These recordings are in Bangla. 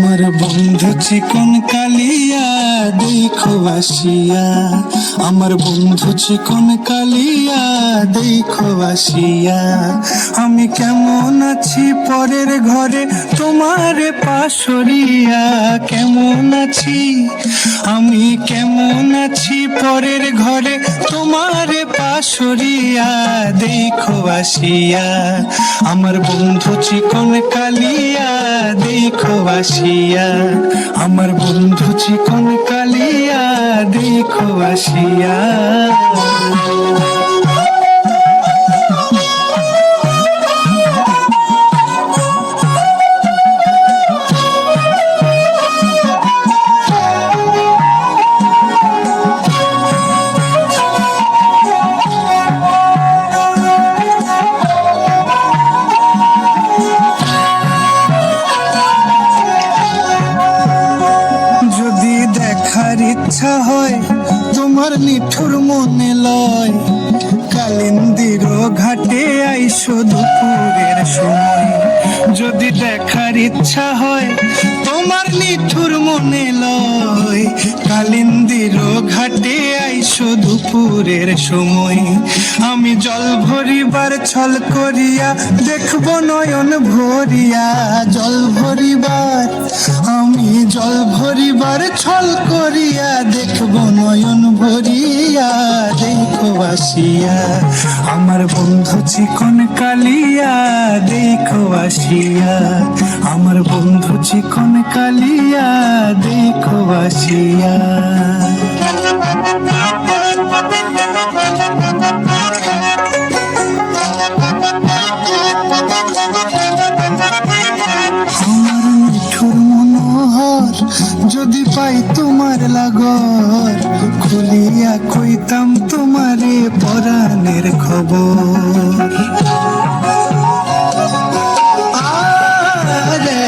আমার বন্ধু চিকন কালিয়া দেখো আসিয়া, আমার বন্ধু চিকন কালিয়া দেখো আসিয়া। আমি কেমন আছি পরের ঘরে তোমার পাশরিয়া, কেমন আছি আমি কেমন আছি পরের ঘরে তোমার পাশরিয়া দেখো আসিয়া। আমার বন্ধু চিকন কালিয়া দেখো আসিয়া, আমার বন্ধু চিকন কালিয়া দেখো আসিয়া। দেখার ইচ্ছা হয় তোমার নিঠুর মনে লয়, কালিন্দির ঘাটে আইসো দুপুরের সময়। যদি দেখার ইচ্ছা হয় তোমার নিঠুর মনে লয়, কালিন্দির ঘাটে আইসো দুপুরের সময়। আমি জল ভরিবার ছল করিয়া দেখব নয়ন ভরিয়া, জল ভরিবার আমি জল ভরিবার ছল করিয়া দেখব নয়ন ভরিয়া দেখো আসিয়া। আমার বন্ধু চিকন কালিয়া দেখো আসিয়া, আমার বন্ধু চিকন কালিয়া দেখো আসিয়া। যদি পাই তোমার লাগর খুলিয়া কইতাম তোমারে পরাণের খবর। আরে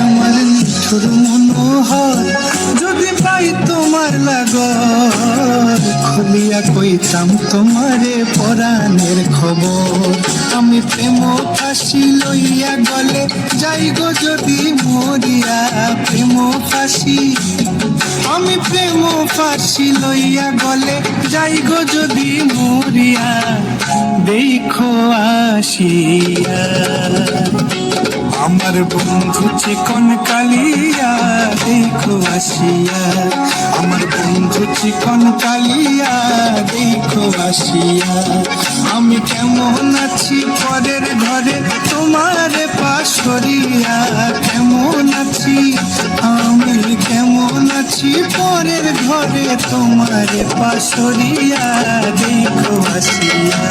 আমার নিঠুর মনোহর যদি পাই তোমার লাগর খুলিয়া কইতাম তোমারে পরাণের খবর। আমি প্রেম ফাঁসি লইয়া গলে যাই গো যদি মরিয়া, প্রেম ফাঁসি আমি প্রেম ফাঁসি লইয়া গলে যাই গো যদি মরিয়া দেখো আসিয়া। আমার বন্ধু চিকন কালিয়া দেখো আসিয়া, আমার বন্ধু চিকন কালিয়া দেখো আসিয়া। আমি কেমন আছি পরের ঘরে তোমার পাশরিয়া, কেমন আছি আমি কেমন আছি পরের ঘরে তোমার পাশরিয়া দেখো আসিয়া।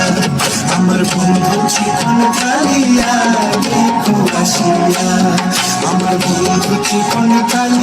আমার বন্ধু চিকন কালিয়া দেখো আসিয়া, আমার বন্ধু চিকন কালিয়া।